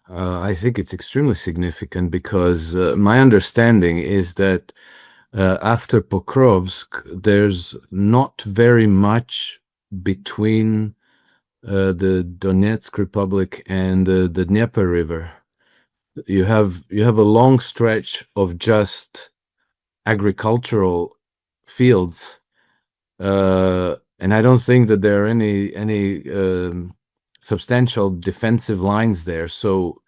I think it's extremely significant because my understanding is that after Pokrovsk, there's not very much between the Donetsk Republic and the Dnieper River. You have a long stretch of just agricultural fields, and I don't think that there are any substantial defensive lines there. So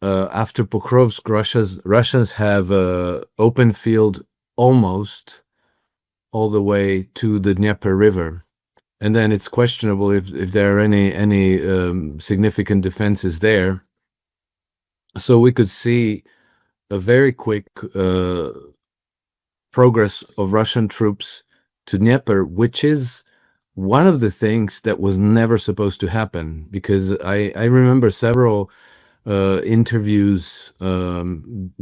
after Pokrovsk, Russians have open field almost all the way to the Dnieper River, and then it's questionable if there are any significant defenses there. So we could see a very quick progress of Russian troops to Dnieper, which is one of the things that was never supposed to happen, because I remember several interviews,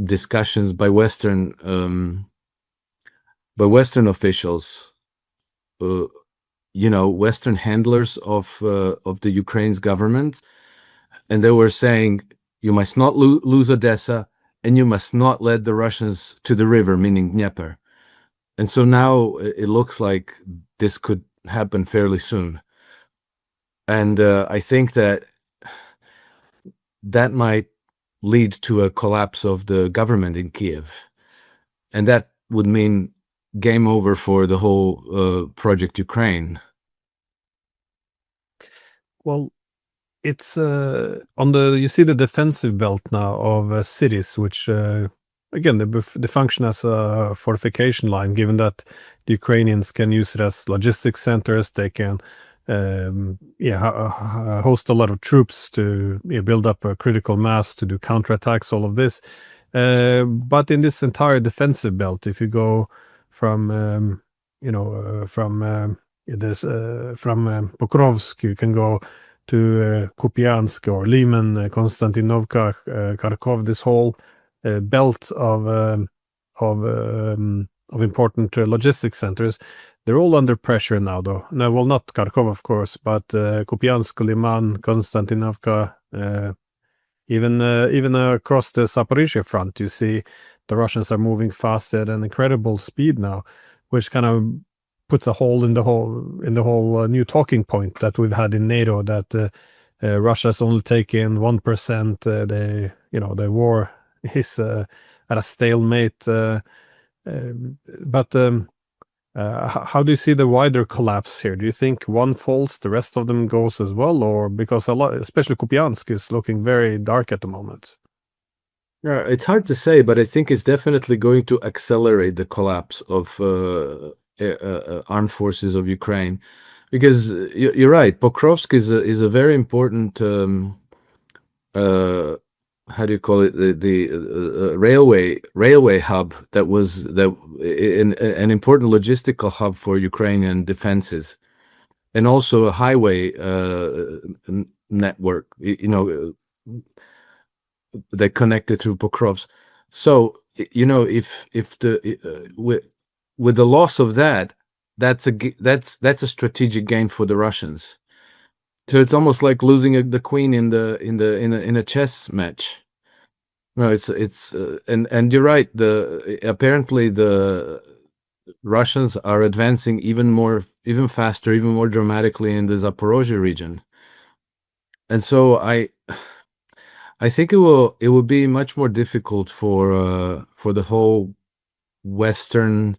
discussions by Western officials, Western handlers of the Ukraine's government, and they were saying you must not lose Odessa, and you must not let the Russians to the river, meaning Dnieper. And so now it looks like this could happen fairly soon. And I think that might lead to a collapse of the government in Kiev. And that would mean game over for the whole Project Ukraine. Well, it's you see the defensive belt now of cities, which again they function as a fortification line, given that the Ukrainians can use it as logistics centers. They can host a lot of troops to build up a critical mass to do counterattacks, all of this. But in this entire defensive belt, if you go from Pokrovsk, you can go to Kupiansk or Lyman, Konstantinovka, Kharkov. This whole belt of important logistics centers, they're all under pressure now, though. No, well, not Kharkov, of course, but Kupiansk, Lyman, Konstantinovka, even across the Zaporizhzhia front, you see the Russians are moving fast at an incredible speed now, which kind of puts a hole in the whole new talking point that we've had in NATO, that Russia's only taken 1%. The war is at a stalemate. But how do you see the wider collapse here? Do you think one falls, the rest of them goes as well, or because a lot, especially Kupiansk, is looking very dark at the moment? Yeah, it's hard to say, but I think it's definitely going to accelerate the collapse of armed forces of Ukraine, because you're right. Pokrovsk is a very important how do you call it, the railway hub that was an important logistical hub for Ukrainian defenses, and also a highway network, that connected through Pokrovsk. So if with the loss of that, that's a strategic gain for the Russians. So it's almost like losing the queen in a chess match. No, it's and you're right. Apparently the Russians are advancing even faster, even more dramatically in the Zaporozhye region, and so I think it will be much more difficult for the whole Western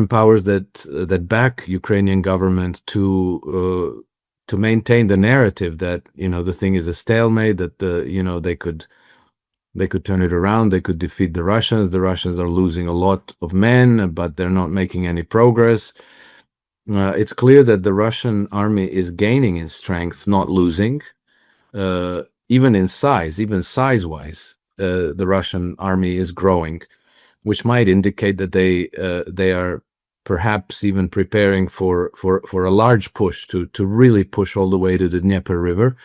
powers that back Ukrainian government to maintain the narrative that the thing is a stalemate, that they could turn it around, they could defeat the Russians. The Russians are losing a lot of men, but they're not making any progress. It's clear that the Russian army is gaining in strength, not losing. Even in size, even size-wise, the Russian army is growing, which might indicate that they are perhaps even preparing for a large push to really push all the way to the Dnieper River.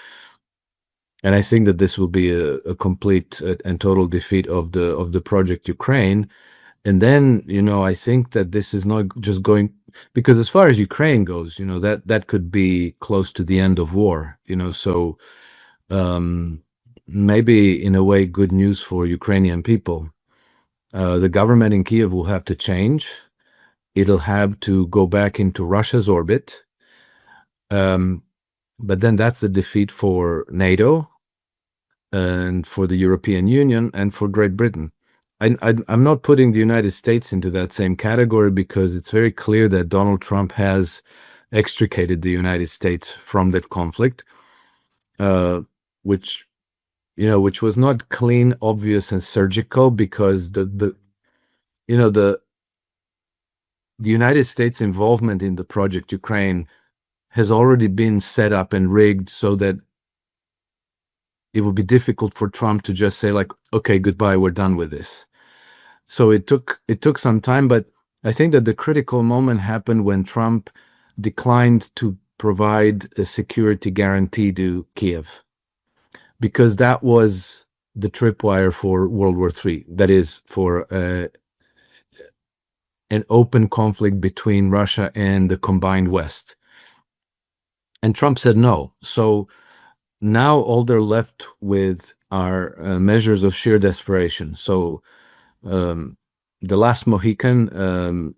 And I think that this will be a complete and total defeat of the Project Ukraine. And then, I think that this is not just going, because as far as Ukraine goes, that could be close to the end of war, so maybe in a way good news for Ukrainian people. The government in Kiev will have to change. It'll have to go back into Russia's orbit. But then that's a defeat for NATO and for the European Union and for Great Britain. I'm not putting the United States into that same category because it's very clear that Donald Trump has extricated the United States from that conflict, which was not clean, obvious, and surgical, because the United States involvement in the Project Ukraine has already been set up and rigged so that it would be difficult for Trump to just say, like, okay, goodbye, we're done with this. So it took some time, but I think that the critical moment happened when Trump declined to provide a security guarantee to Kiev, because that was the tripwire for World War III. That is, for an open conflict between Russia and the combined West. And Trump said no. So now all they're left with are measures of sheer desperation. So the last Mohican,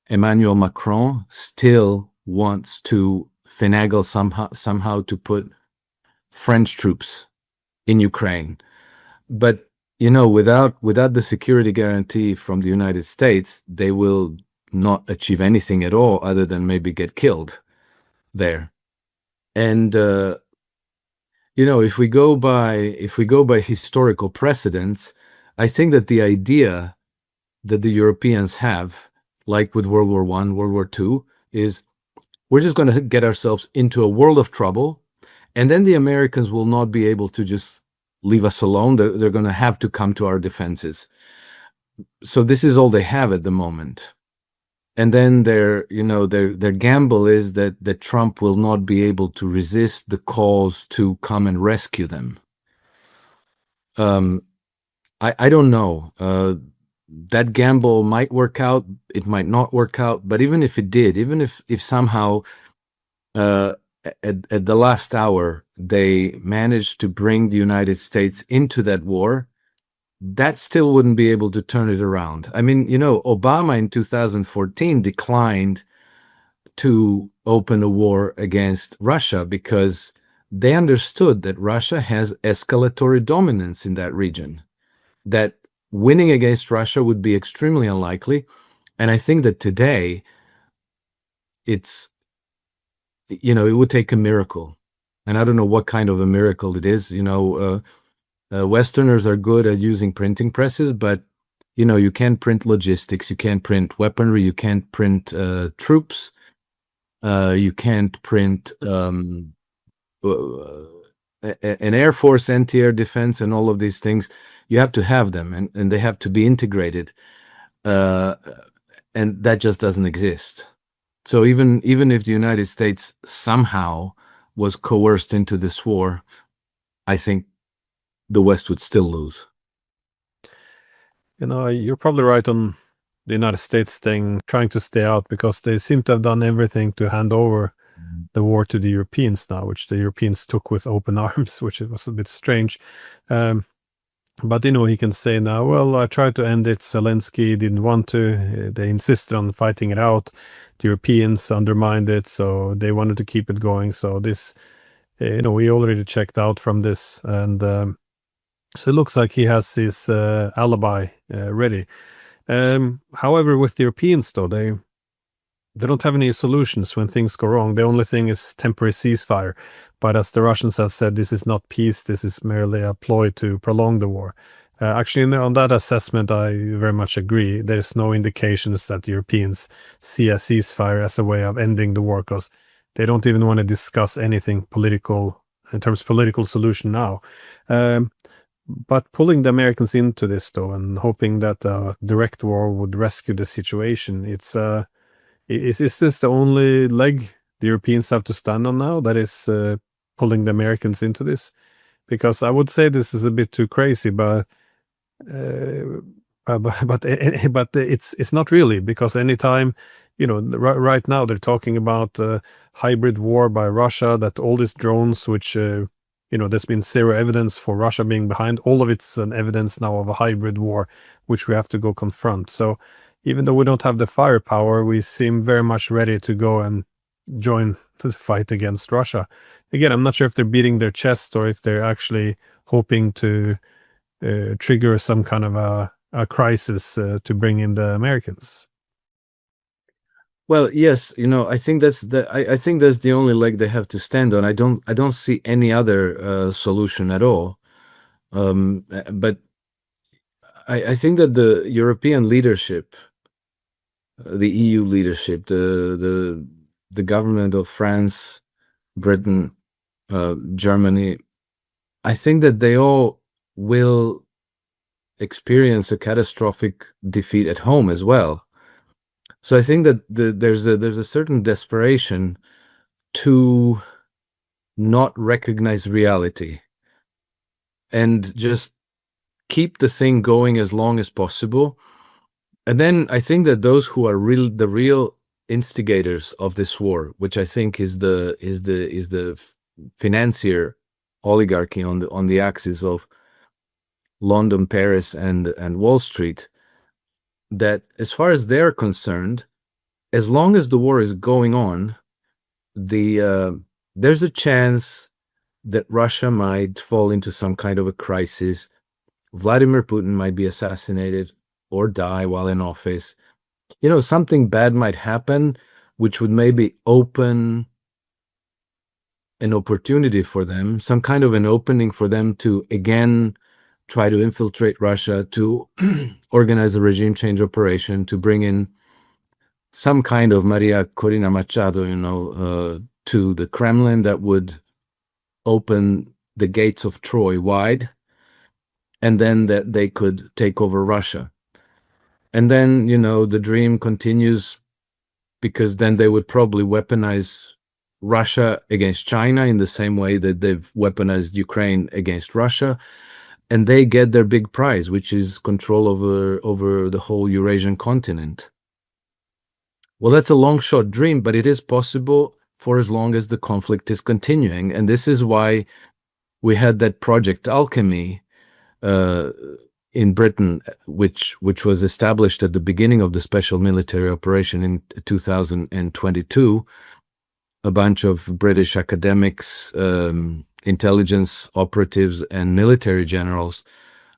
Emmanuel Macron, still wants to finagle somehow to put French troops in Ukraine. But without the security guarantee from the United States, they will not achieve anything at all other than maybe get killed there. And if we go by historical precedents, I think that the idea that the Europeans have, like with World War I, World War II, is we're just going to get ourselves into a world of trouble, and then the Americans will not be able to just leave us alone. They're going to have to come to our defenses. So this is all they have at the moment. And then their gamble is that Trump will not be able to resist the calls to come and rescue them. I don't know. That gamble might work out. It might not work out. But even if it did, even if somehow at the last hour they managed to bring the United States into that war, that still wouldn't be able to turn it around. I mean, Obama in 2014 declined to open a war against Russia because they understood that Russia has escalatory dominance in that region, that winning against Russia would be extremely unlikely. And I think that today it would take a miracle. And I don't know what kind of a miracle it is. Westerners are good at using printing presses, but you can't print logistics, you can't print weaponry, you can't print troops, you can't print an Air Force anti-air defense, and all of these things. You have to have them, and they have to be integrated, and that just doesn't exist. So even if the United States somehow was coerced into this war, I think the West would still lose. You're probably right on the United States thing, trying to stay out, because they seem to have done everything to hand over the war to the Europeans now, which the Europeans took with open arms, which was a bit strange. But he can say now, well, I tried to end it. Zelensky didn't want to. They insisted on fighting it out. The Europeans undermined it, so they wanted to keep it going. So this, we already checked out from this, and so it looks like he has his alibi ready. However, with the Europeans, though, they don't have any solutions when things go wrong. The only thing is temporary ceasefire. But as the Russians have said, this is not peace. This is merely a ploy to prolong the war. Actually, on that assessment, I very much agree. There's no indications that the Europeans see a ceasefire as a way of ending the war, because they don't even want to discuss anything political in terms of political solution now. But pulling the Americans into this, though, and hoping that a direct war would rescue the situation, is this the only leg the Europeans have to stand on now, that is pulling the Americans into this? Because I would say this is a bit too crazy, but it's not really, because anytime, right now they're talking about hybrid war by Russia, that all these drones which there's been zero evidence for Russia being behind. All of it's an evidence now of a hybrid war, which we have to go confront. So even though we don't have the firepower, we seem very much ready to go and join the fight against Russia. Again, I'm not sure if they're beating their chest or if they're actually hoping to trigger some kind of a crisis to bring in the Americans. Well, yes, I think I think that's the only leg they have to stand on. I don't see any other solution at all. But I think that the European leadership, the EU leadership, the government of France, Britain, Germany, I think that they all will experience a catastrophic defeat at home as well. So I think that there's a certain desperation to not recognize reality and just keep the thing going as long as possible. And then I think that those who are the real instigators of this war, which I think is the financier oligarchy on the axis of London, Paris, and Wall Street, that as far as they're concerned, as long as the war is going on, there's a chance that Russia might fall into some kind of a crisis. Vladimir Putin might be assassinated or die while in office. Something bad might happen, which would maybe open an opportunity for them, some kind of an opening for them to again try to infiltrate Russia, to organize a regime change operation, to bring in some kind of Maria Corina Machado, to the Kremlin that would open the gates of Troy wide, and then that they could take over Russia. And then, the dream continues, because then they would probably weaponize Russia against China in the same way that they've weaponized Ukraine against Russia. And they get their big prize, which is control over the whole Eurasian continent. Well, that's a long shot dream, but it is possible for as long as the conflict is continuing. And this is why we had that Project Alchemy in Britain, which was established at the beginning of the special military operation in 2022. A bunch of British academics, intelligence operatives, and military generals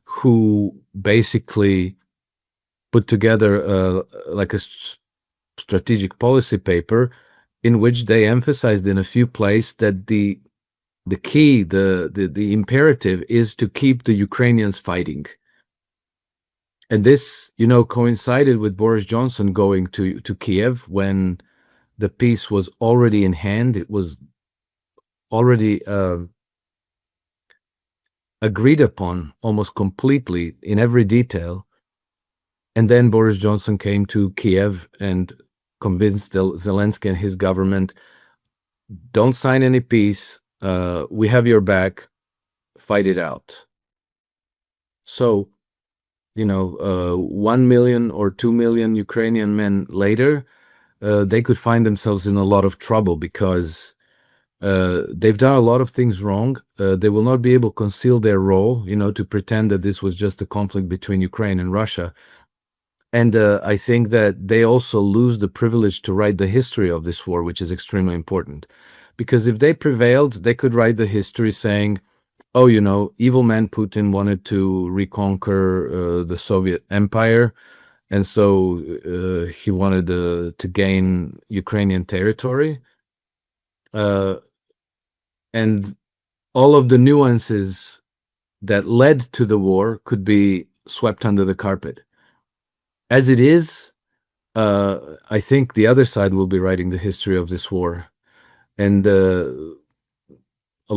who basically put together like a strategic policy paper in which they emphasized in a few places that the key, the imperative is to keep the Ukrainians fighting. And this, coincided with Boris Johnson going to Kiev when the peace was already in hand. It was already agreed upon almost completely in every detail. And then Boris Johnson came to Kiev and convinced Zelensky and his government, don't sign any peace. We have your back. Fight it out. So, 1 million or 2 million Ukrainian men later, they could find themselves in a lot of trouble because they've done a lot of things wrong. They will not be able to conceal their role, to pretend that this was just a conflict between Ukraine and Russia. And I think that they also lose the privilege to write the history of this war, which is extremely important. Because if they prevailed, they could write the history saying, oh, evil man Putin wanted to reconquer the Soviet Empire. And so he wanted to gain Ukrainian territory. And all of the nuances that led to the war could be swept under the carpet. As it is, I think the other side will be writing the history of this war. And a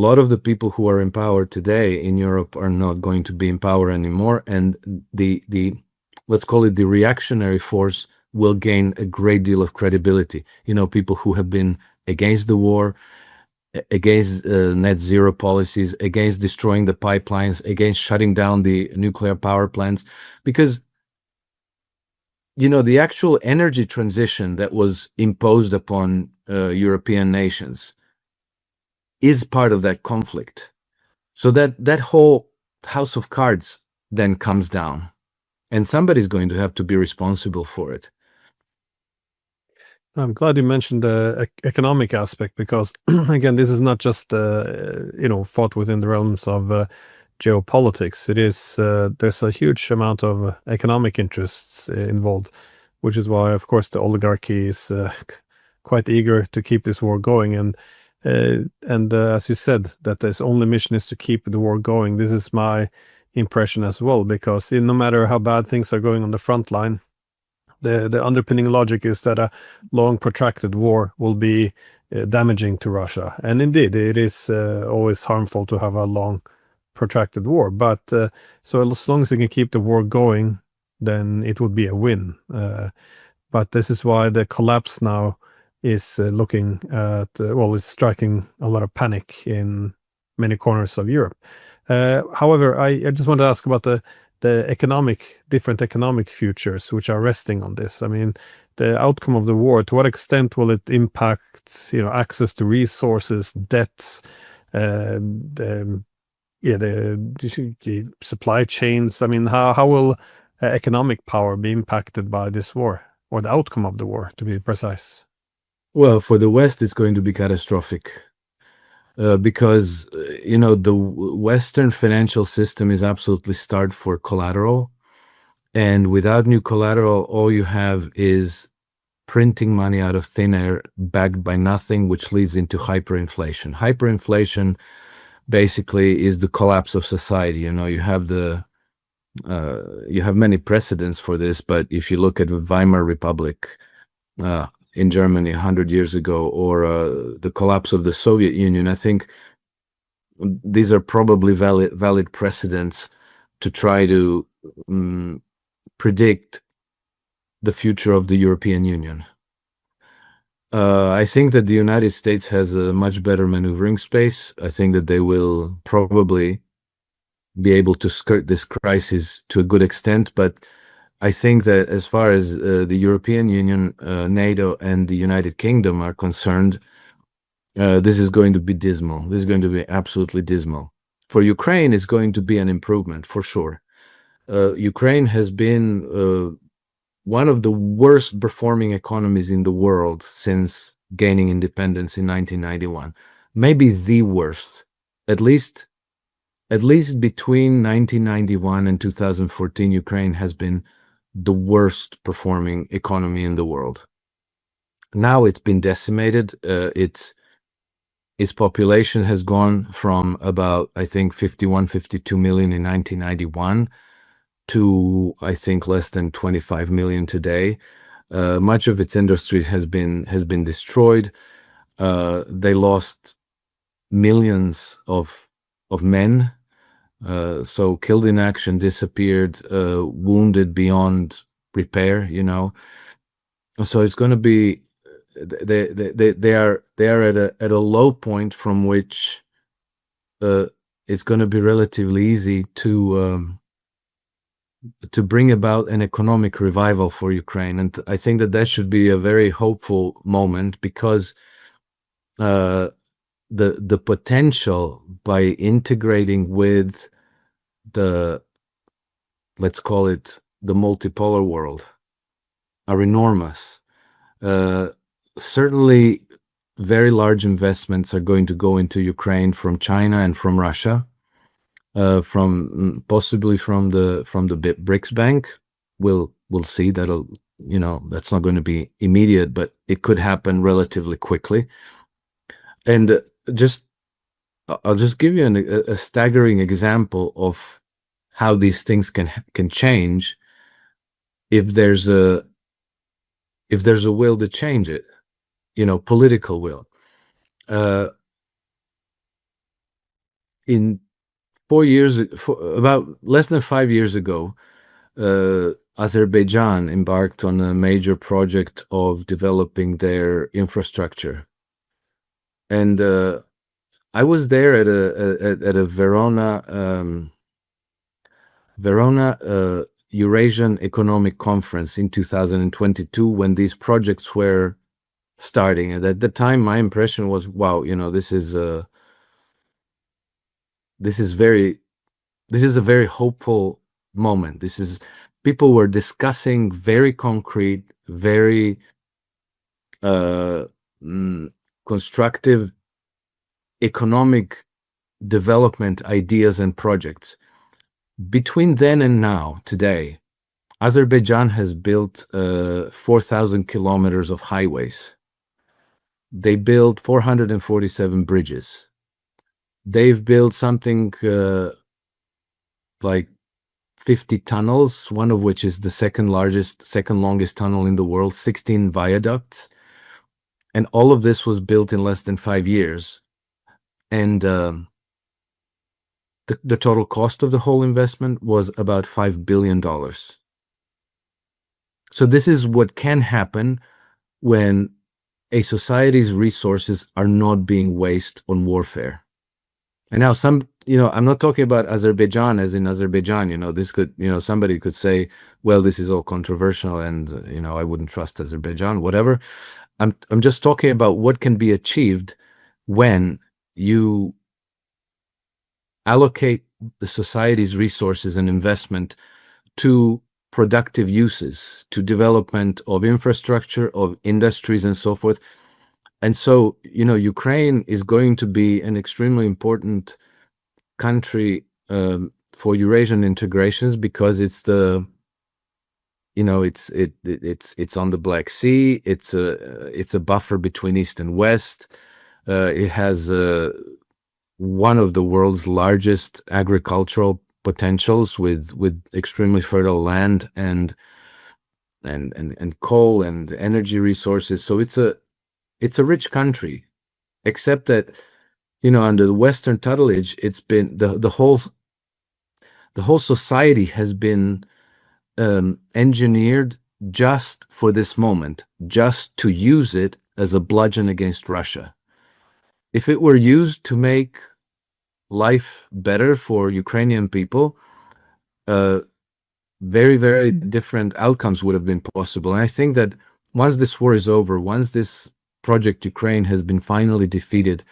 lot of the people who are in power today in Europe are not going to be in power anymore. And the let's call it the reactionary force will gain a great deal of credibility. People who have been against the war, against net zero policies, against destroying the pipelines, against shutting down the nuclear power plants, because the actual energy transition that was imposed upon European nations is part of that conflict. So that whole house of cards then comes down, and somebody's going to have to be responsible for it. I'm glad you mentioned the economic aspect, because again, this is not just fought within the realms of geopolitics. It is there's a huge amount of economic interests involved, which is why, of course, the oligarchy is quite eager to keep this war going. And as you said, that its only mission is to keep the war going. This is my impression as well, because no matter how bad things are going on the front line, the underpinning logic is that a long, protracted war will be damaging to Russia. And indeed, it is always harmful to have a long, protracted war. But so as long as you can keep the war going, then it would be a win. But this is why the collapse now is looking at, it's striking a lot of panic in many corners of Europe. However, I just want to ask about the different economic futures which are resting on this. I mean, the outcome of the war, to what extent will it impact, access to resources, debts, the supply chains? I mean, how will economic power be impacted by this war, or the outcome of the war, to be precise? Well, for the West, it's going to be catastrophic. Because the Western financial system is absolutely starved for collateral, and without new collateral, all you have is printing money out of thin air, backed by nothing, which leads into hyperinflation. Hyperinflation basically is the collapse of society. You have many precedents for this, but if you look at the Weimar Republic in Germany 100 years ago, or the collapse of the Soviet Union, I think these are probably valid precedents to try to predict the future of the European Union. I think that the United States has a much better maneuvering space. I think that they will probably be able to skirt this crisis to a good extent, but I think that as far as the European Union, NATO, and the United Kingdom are concerned, this is going to be dismal. This is going to be absolutely dismal. For Ukraine, it's going to be an improvement, for sure. Ukraine has been one of the worst performing economies in the world since gaining independence in 1991. Maybe the worst. At least between 1991 and 2014, Ukraine has been the worst performing economy in the world. Now it's been decimated. Its population has gone from about, I think, 51, 52 million in 1991 to, I think, less than 25 million today. Much of its industry has been destroyed. They lost millions of men. So killed in action, disappeared, wounded beyond repair. So it's going to be they are at a low point from which it's going to be relatively easy to bring about an economic revival for Ukraine, and I think that should be a very hopeful moment, because the potential by integrating with the, let's call it, the multipolar world are enormous. Certainly very large investments are going to go into Ukraine from China and from Russia, possibly from the BRICS Bank. We'll see. That's not going to be immediate, but it could happen relatively quickly. And I'll just give you a staggering example of how these things can change if there's a will to change it, political will. In about less than 5 years ago, Azerbaijan embarked on a major project of developing their infrastructure, and I was there at a Verona Eurasian Economic Conference in 2022 when these projects were starting. And at the time, my impression was, wow, this is this is a very hopeful moment. People were discussing very concrete, very constructive economic development ideas and projects. Between then and now, today, Azerbaijan has built 4,000 kilometers of highways. They built 447 bridges. They've built something like 50 tunnels, one of which is the second longest tunnel in the world, 16 viaducts. And all of this was built in less than 5 years. And the total cost of the whole investment was about $5 billion. So this is what can happen when a society's resources are not being wasted on warfare. And now I'm not talking about Azerbaijan as in Azerbaijan, this could, somebody could say, well, this is all controversial and, I wouldn't trust Azerbaijan, whatever. I'm just talking about what can be achieved when you allocate the society's resources and investment to productive uses, to development of infrastructure, of industries, and so forth. And so, Ukraine is going to be an extremely important country for Eurasian integrations because it's it's on the Black Sea. It's a buffer between East and West. It has one of the world's largest agricultural potentials with extremely fertile land and coal and energy resources. So it's a rich country, except that under the Western tutelage, it's been the whole society has been engineered just for this moment, just to use it as a bludgeon against Russia. If it were used to make life better for Ukrainian people, very, very different outcomes would have been possible. And I think that once this war is over, once this Project Ukraine has been finally defeated,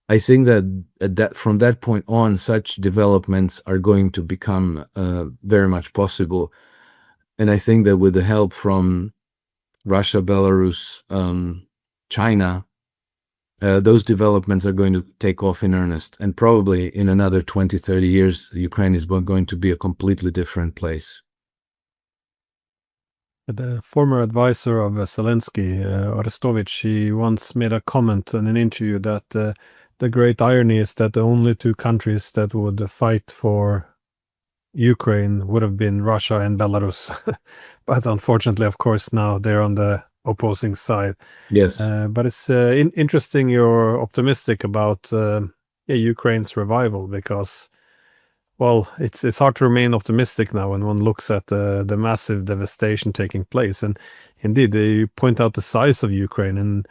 I think that from that point on, such developments are going to become very much possible. And I think that with the help from Russia, Belarus, China, those developments are going to take off in earnest. And probably in another 20, 30 years, Ukraine is going to be a completely different place. The former advisor of Zelensky, Arestovich, he once made a comment in an interview that the great irony is that the only two countries that would fight for Ukraine would have been Russia and Belarus. But unfortunately, of course, now they're on the opposing side. Yes. But it's interesting you're optimistic about Ukraine's revival because, well, it's hard to remain optimistic now when one looks at the massive devastation taking place. And indeed, you point out the size of Ukraine. And,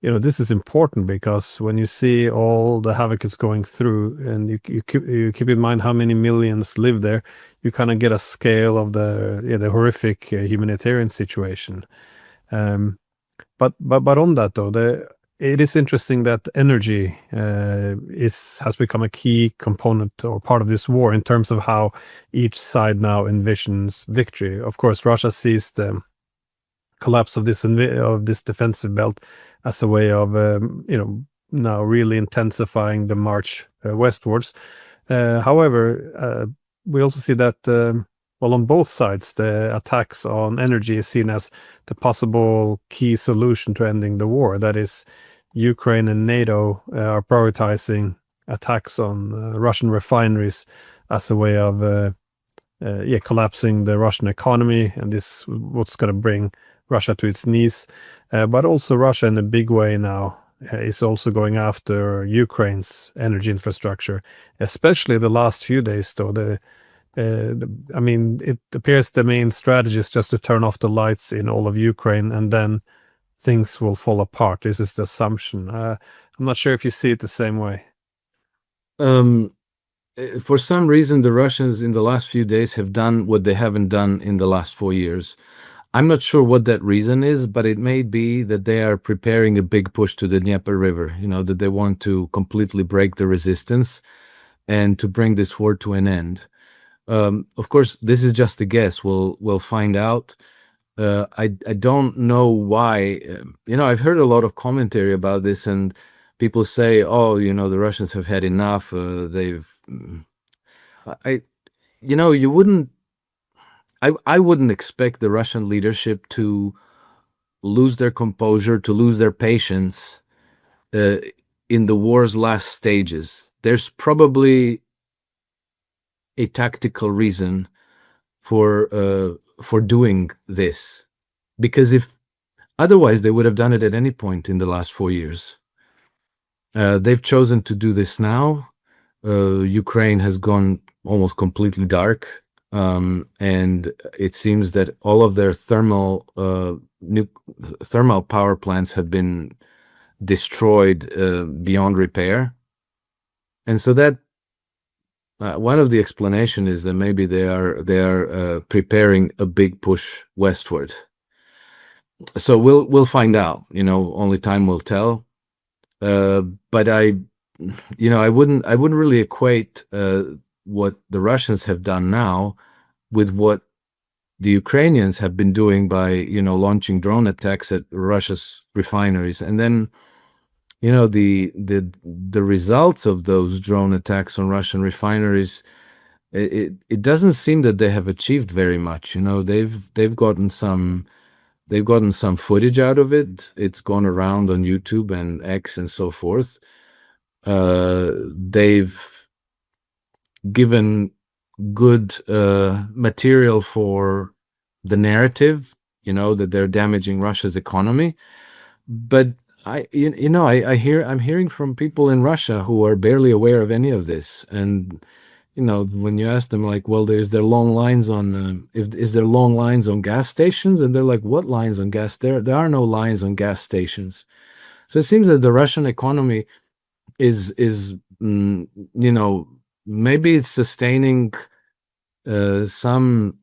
this is important because when you see all the havoc it's going through and you keep in mind how many millions live there, you kind of get a scale of the horrific humanitarian situation. But on that though, it is interesting that energy has become a key component or part of this war in terms of how each side now envisions victory. Of course, Russia sees the collapse of this defensive belt as a way of now really intensifying the march westwards. However, we also see that on both sides, the attacks on energy is seen as the possible key solution to ending the war. That is, Ukraine and NATO are prioritizing attacks on Russian refineries as a way of collapsing the Russian economy, and this what's going to bring Russia to its knees. But also Russia in a big way now is also going after Ukraine's energy infrastructure, especially the last few days though. It appears the main strategy is just to turn off the lights in all of Ukraine and then things will fall apart. This is the assumption. I'm not sure if you see it the same way. For some reason, the Russians in the last few days have done what they haven't done in the last 4 years. I'm not sure what that reason is, but it may be that they are preparing a big push to the Dnieper River, that they want to completely break the resistance and to bring this war to an end. Of course, this is just a guess. We'll find out. I don't know why. I've heard a lot of commentary about this, and people say, "Oh, the Russians have had enough. They've." You wouldn't. I wouldn't expect the Russian leadership to lose their composure, to lose their patience uh, in the war's last stages. There's probably a tactical reason for doing this, because if otherwise they would have done it at any point in the last 4 years. They've chosen to do this now. Ukraine has gone almost completely dark, and it seems that all of their thermal power plants have been destroyed beyond repair, and so that one of the explanation is that maybe they are preparing a big push westward. So we'll find out. Only time will tell. But I wouldn't really equate what the Russians have done now with what the Ukrainians have been doing by launching drone attacks at Russia's refineries, and then the results of those drone attacks on Russian refineries. It doesn't seem that they have achieved very much. They've gotten some footage out of it. It's gone around on YouTube and X and so forth. They've given good material for the narrative, that they're damaging Russia's economy. But I'm hearing from people in Russia who are barely aware of any of this. And when you ask them, like, well, is there long lines on gas stations? And they're like, what lines on gas? There are no lines on gas stations. So it seems that the Russian economy is maybe it's sustaining some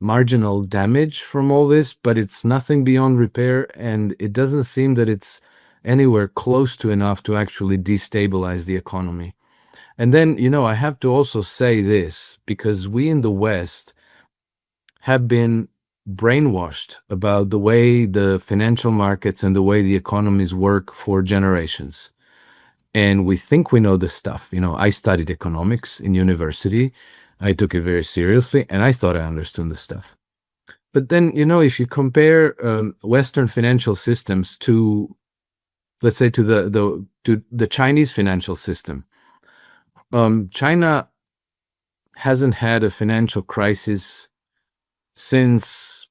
marginal damage from all this, but it's nothing beyond repair, and it doesn't seem that it's anywhere close to enough to actually destabilize the economy. And then, I have to also say this, because we in the West have been brainwashed about the way the financial markets and the way the economies work for generations. And we think we know the stuff. I studied economics in university. I took it very seriously, and I thought I understood the stuff. But then, if you compare Western financial systems to, let's say, to the Chinese financial system, China hasn't had a financial crisis since,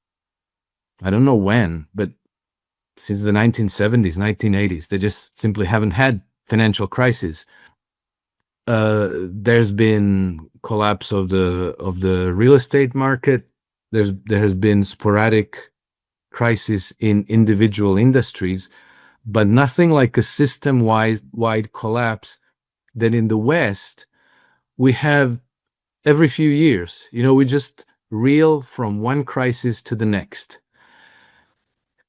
I don't know when, but since the 1970s, 1980s. They just simply haven't had financial crisis. There's been collapse of the real estate market. There has been sporadic crisis in individual industries, but nothing like a system-wide collapse that in the West we have every few years. We just reel from one crisis to the next.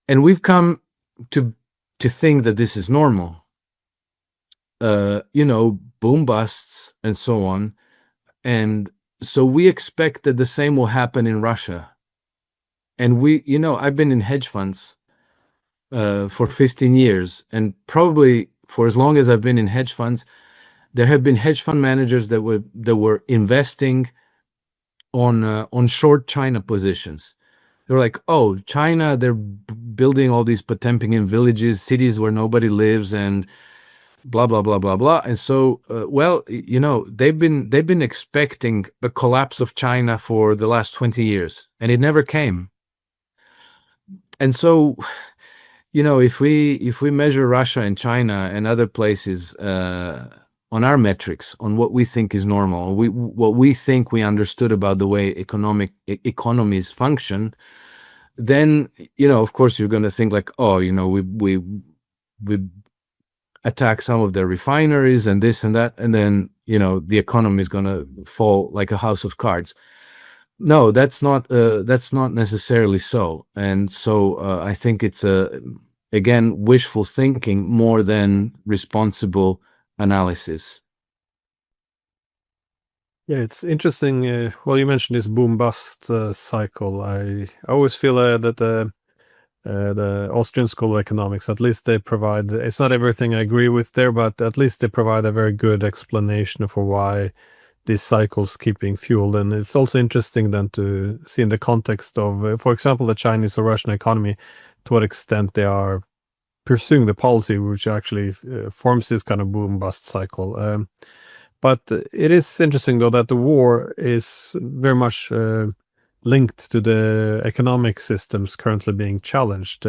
And we've come to think that this is normal. Boom busts and so on. And so we expect that the same will happen in Russia. And I've been in hedge funds for 15 years, and probably for as long as I've been in hedge funds, there have been hedge fund managers that were investing on short China positions. They were like, oh, China, they're building all these Potemkin villages, cities where nobody lives, and blah blah blah blah blah. And so they've been expecting a collapse of China for the last 20 years, and it never came. And so if we measure Russia and China and other places on our metrics, on what we think is normal, what we think we understood about the way economies function, then of course you're going to think like, oh, we attack some of their refineries and this and that, and then the economy is going to fall like a house of cards. No, that's not necessarily so. And so I think it's again wishful thinking more than responsible analysis. Yeah, it's interesting. Well, you mentioned this boom bust cycle. I always feel that the Austrian School of Economics, at least they provide, it's not everything I agree with there, but at least they provide a very good explanation for why these cycles keep being fueled. And it's also interesting then to see in the context of, for example, the Chinese or Russian economy, to what extent they are pursuing the policy which actually forms this kind of boom bust cycle. But it is interesting, though, that the war is very much linked to the economic systems currently being challenged.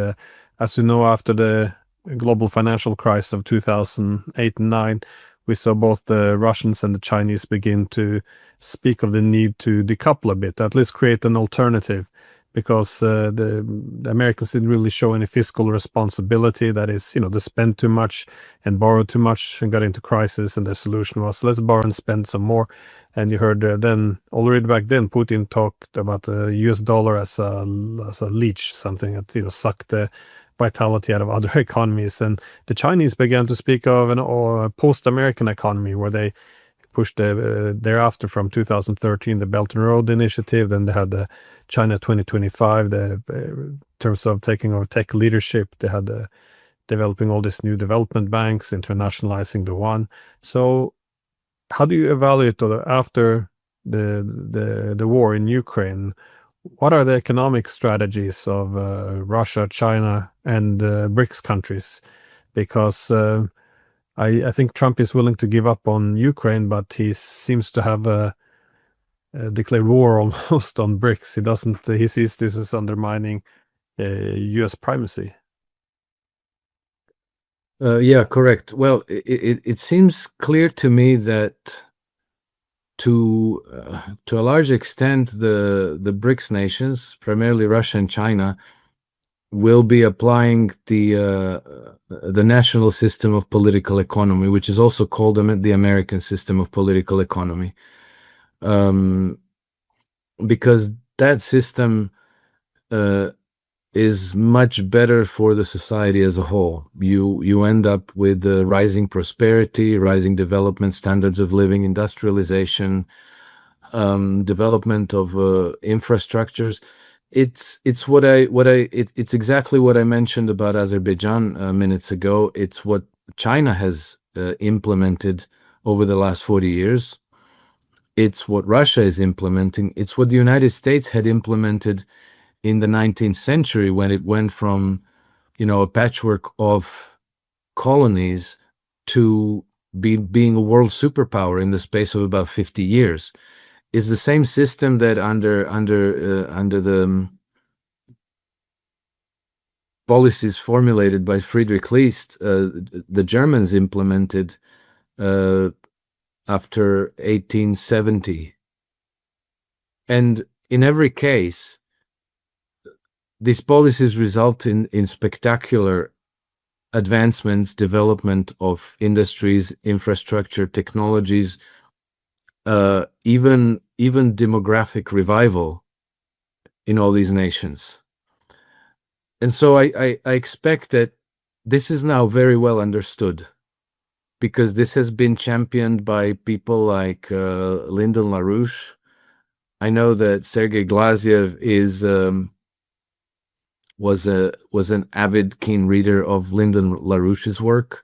As you know, after the global financial crisis of 2008 and 9, we saw both the Russians and the Chinese begin to speak of the need to decouple a bit, at least create an alternative, because the Americans didn't really show any fiscal responsibility. That is, they spent too much and borrowed too much and got into crisis, and the solution was let's borrow and spend some more. And you heard then already back then Putin talked about the US dollar as a leech, something that sucked the vitality out of other economies. And the Chinese began to speak of a post-American economy where they pushed thereafter from 2013 the Belt and Road Initiative. Then they had the China 2025, in terms of taking over tech leadership. They had developing all these new development banks, internationalizing the one. So how do you evaluate after the war in Ukraine? What are the economic strategies of Russia, China, and BRICS countries? Because I think Trump is willing to give up on Ukraine, but he seems to have declared war almost on BRICS. He doesn't. He sees this as undermining U.S. primacy. Yeah, correct. Well, it seems clear to me that to a large extent, the BRICS nations, primarily Russia and China, will be applying the national system of political economy, which is also called the American system of political economy, because that system is much better for the society as a whole. You end up with rising prosperity, rising development, standards of living, industrialization, development of infrastructures. It's exactly what I mentioned about Azerbaijan minutes ago. It's what China has implemented over the last 40 years. It's what Russia is implementing. It's what the United States had implemented in the 19th century when it went from, a patchwork of colonies to being a world superpower in the space of about 50 years. Is the same system that under the policies formulated by Friedrich List, the Germans implemented after 1870. And in every case, these policies result in spectacular advancements, development of industries, infrastructure, technologies, even demographic revival in all these nations. And so I expect that this is now very well understood, because this has been championed by people like Lyndon LaRouche. I know that Sergei Glaziev was an avid, keen reader of Lyndon LaRouche's work.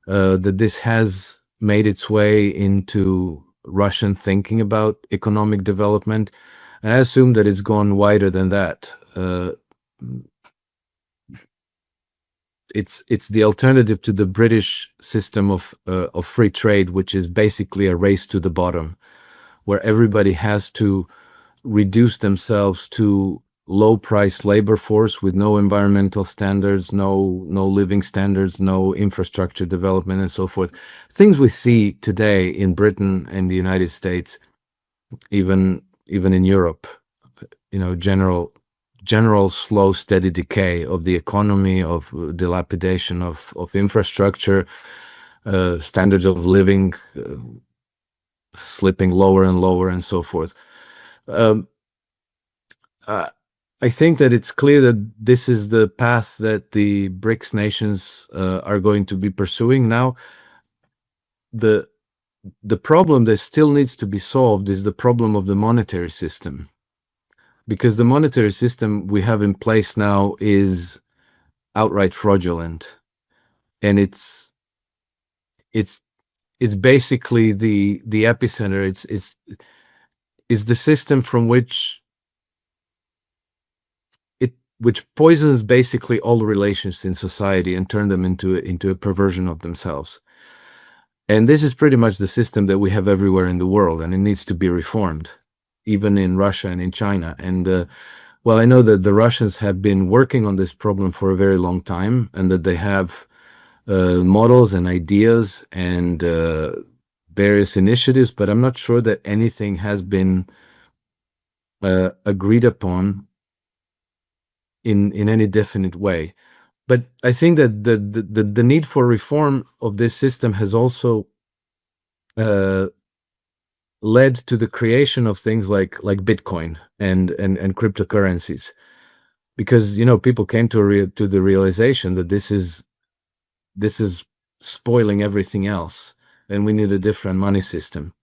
That this has made its way into Russian thinking about economic development, and I assume that it's gone wider than that. It's the alternative to the British system of free trade, which is basically a race to the bottom, where everybody has to reduce themselves to low-priced labor force with no environmental standards, no living standards, no infrastructure development, and so forth. Things we see today in Britain and the United States, even in Europe. General slow, steady decay of the economy, of dilapidation of infrastructure, standards of living slipping lower and lower, and so forth. I think that it's clear that this is the path that the BRICS nations are going to be pursuing now. The the problem that still needs to be solved is the problem of the monetary system, because the monetary system we have in place now is outright fraudulent, and it's basically the epicenter. It's the system from which poisons basically all relations in society and turn them into a perversion of themselves. And this is pretty much the system that we have everywhere in the world, and it needs to be reformed, even in Russia and in China. And well, I know that the Russians have been working on this problem for a very long time, and that they have models and ideas and various initiatives, but I'm not sure that anything has been agreed upon in any definite way. But I think that the need for reform of this system has also led to the creation of things like Bitcoin and cryptocurrencies, because people came to the realization that this is spoiling everything else, and we need a different money system.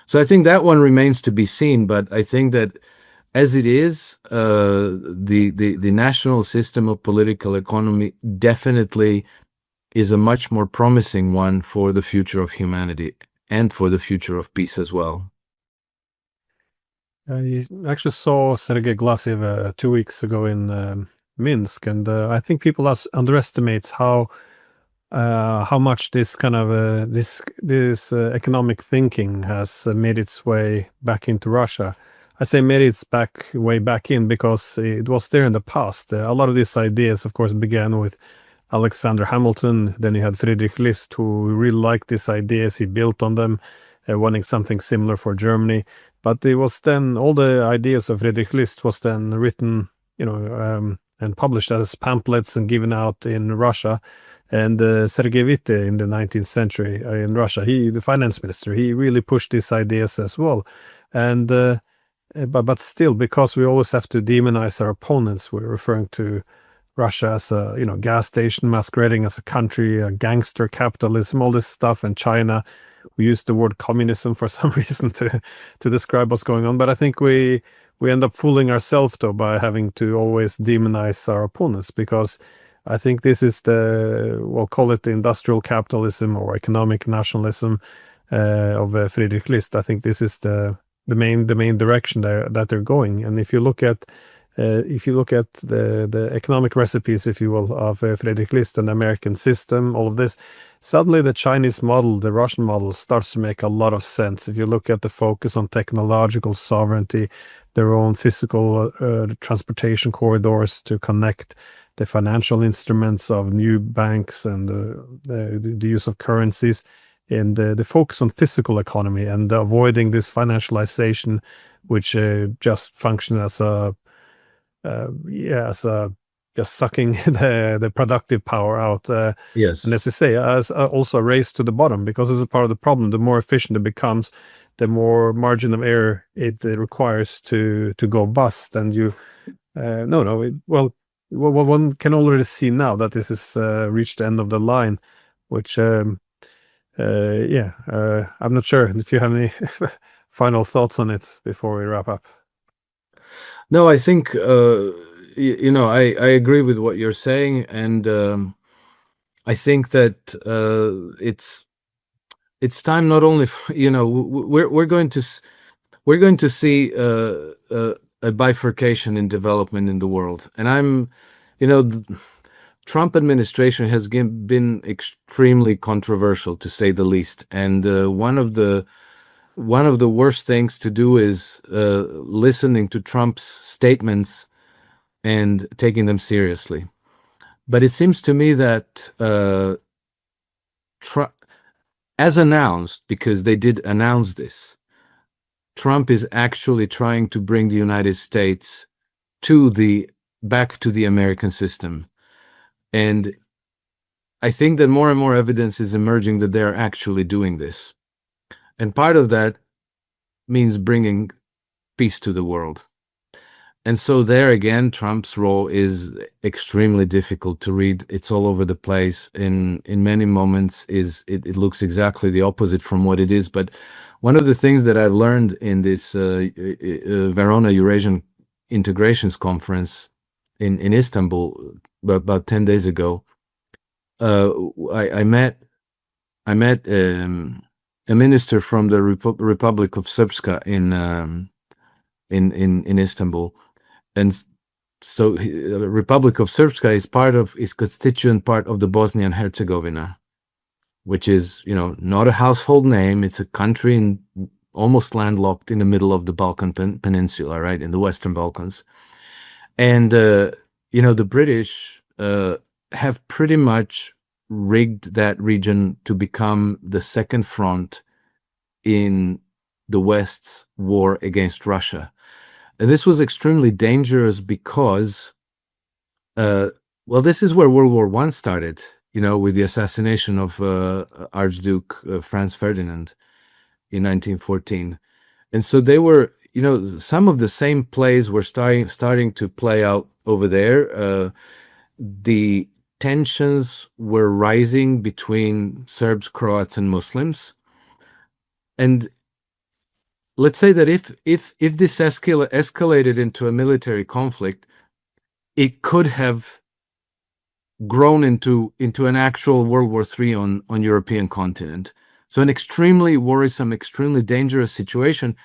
So I think that one remains to be seen, but I think that as it is, the national system of political economy definitely is a much more promising one for the future of humanity and for the future of peace as well. I actually saw Sergei Glasiev 2 weeks ago in Minsk, and I think people underestimate how much this kind of this economic thinking has made its way back into Russia. I say made its way back in because it was there in the past. A lot of these ideas, of course, began with Alexander Hamilton. Then you had Friedrich List, who really liked these ideas. He built on them, wanting something similar for Germany. But it was then all the ideas of Friedrich List was then written, and published as pamphlets and given out in Russia. And Sergei Witte in the 19th century in Russia, the finance minister, he really pushed these ideas as well. And but still, because we always have to demonize our opponents, we're referring to Russia as a gas station masquerading as a country, a gangster capitalism, all this stuff, and China. We use the word communism for some reason to describe what's going on. But I think we end up fooling ourselves though by having to always demonize our opponents, because I think this is we'll call it the industrial capitalism or economic nationalism of Friedrich List. I think this is the main direction that they're going. And if you look at the economic recipes, if you will, of Friedrich List and the American system, all of this, suddenly the Chinese model, the Russian model, starts to make a lot of sense. If you look at the focus on technological sovereignty, their own physical transportation corridors to connect the financial instruments of new banks and the use of currencies, and the focus on physical economy and avoiding this financialization, which just function as just sucking the productive power out. Yes. And as you say, as also a race to the bottom, because it's a part of the problem. The more efficient it becomes, the more margin of error it requires to go bust. And one can already see now that this is reached the end of the line, which I'm not sure if you have any final thoughts on it before we wrap up. No, I think I agree with what you're saying, and I think that it's time not only we're going to see a bifurcation in development in the world, and the Trump administration has been extremely controversial, to say the least, and one of the worst things to do is listening to Trump's statements and taking them seriously. But it seems to me that as announced, because they did announce this, Trump is actually trying to bring the United States back to the American system. And I think that more and more evidence is emerging that they're actually doing this. And part of that means bringing peace to the world. And so there again, Trump's role is extremely difficult to read. It's all over the place. In many moments, it looks exactly the opposite from what it is. But one of the things that I learned in this Verona Eurasian Integrations Conference in Istanbul about 10 days ago, I met a minister from the Republic of Srpska in Istanbul. And so the Republic of Srpska is constituent part of the Bosnia and Herzegovina, which is, not a household name. It's a country almost landlocked in the middle of the Balkan Peninsula, right, in the Western Balkans. And, the British have pretty much rigged that region to become the second front in the West's war against Russia. And this was extremely dangerous because, this is where World War I started, with the assassination of Archduke Franz Ferdinand in 1914. And so they were, some of the same plays were starting to play out over there. The tensions were rising between Serbs, Croats, and Muslims. And let's say that if this escalated into a military conflict, it could have grown into an actual World War III on European continent. So an extremely worrisome, extremely dangerous situation,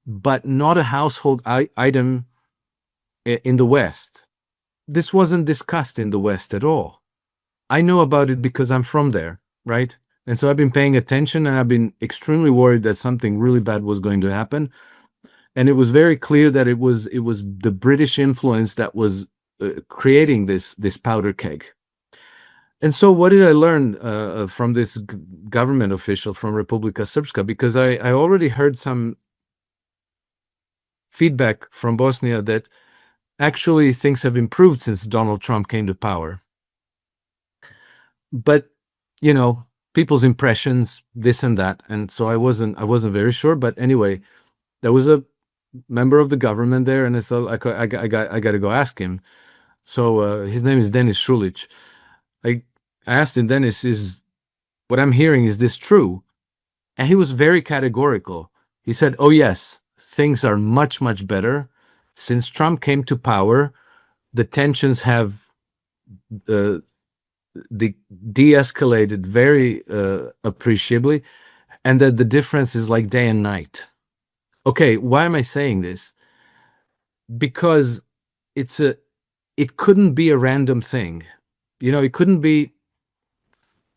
but not a household item in the West. This wasn't discussed in the West at all. I know about it because I'm from there, right? And so I've been paying attention, and I've been extremely worried that something really bad was going to happen. And it was very clear that it was the British influence that was creating this powder keg. And so what did I learn from this government official from Republika Srpska? Because I already heard some feedback from Bosnia that actually things have improved since Donald Trump came to power. But, people's impressions, this and that. And so I wasn't very sure. But anyway, there was a member of the government there, and it's I got to go ask him. So his name is Denis Šulić. I asked him, Denis, is what I'm hearing, is this true? And he was very categorical. He said, oh yes, things are much, much better. Since Trump came to power, the tensions have de-escalated very appreciably, and that the difference is like day and night. Okay, why am I saying this? Because it couldn't be a random thing.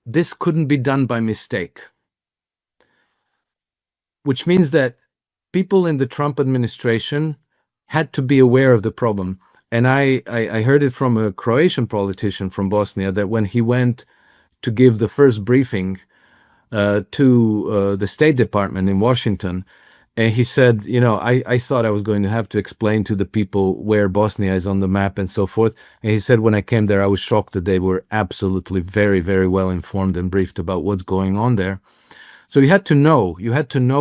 This couldn't be done by mistake. Which means that people in the Trump administration had to be aware of the problem. And I heard it from a Croatian politician from Bosnia that when he went to give the first briefing to the State Department in Washington, and he said, I thought I was going to have to explain to the people where Bosnia is on the map and so forth. And he said, when I came there, I was shocked that they were absolutely very, very well informed and briefed about what's going on there. So you had to know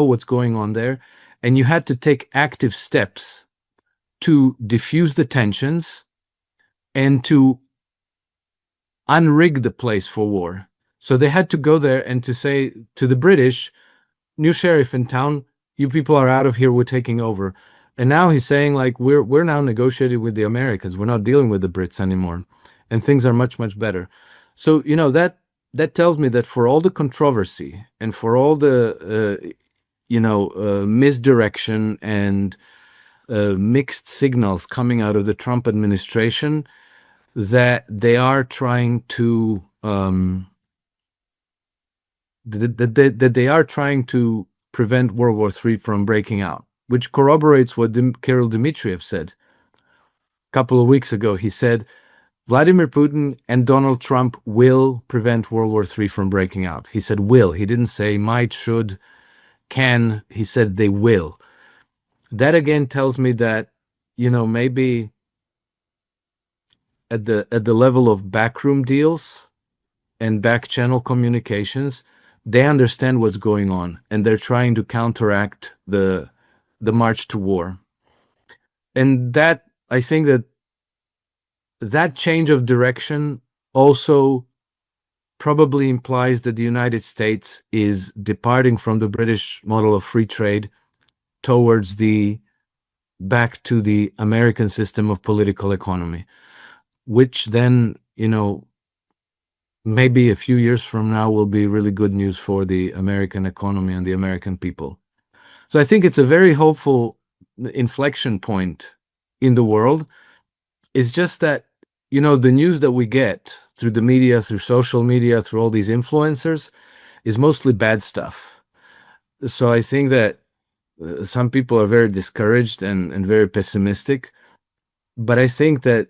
what's going on there, and you had to take active steps to diffuse the tensions and to unrig the place for war. So they had to go there and to say to the British, new sheriff in town, you people are out of here, we're taking over. And now he's saying, like, we're now negotiating with the Americans. We're not dealing with the Brits anymore. And things are much, much better. So, that tells me that for all the controversy and for all the, misdirection and mixed signals coming out of the Trump administration, that they are trying to that they are trying to prevent World War III from breaking out, which corroborates what Kirill Dmitriev said a couple of weeks ago. He said Vladimir Putin and Donald Trump will prevent World War III from breaking out. He said will. He didn't say might, should, can. He said they will. That again tells me that, maybe at the level of backroom deals and back channel communications, they understand what's going on, and they're trying to counteract the march to war. And that I think that change of direction also probably implies that the United States is departing from the British model of free trade towards back to the American system of political economy, which then, maybe a few years from now will be really good news for the American economy and the American people. So I think it's a very hopeful inflection point in the world. It's just that, the news that we get through the media, through social media, through all these influencers is mostly bad stuff. So I think that some people are very discouraged and very pessimistic. But I think that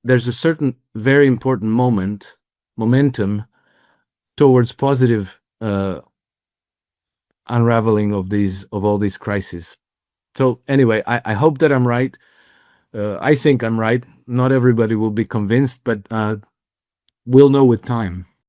there's a certain very important momentum towards positive unraveling of all these crises. So anyway, I hope that I'm right. I think I'm right. Not everybody will be convinced, but we'll know with time.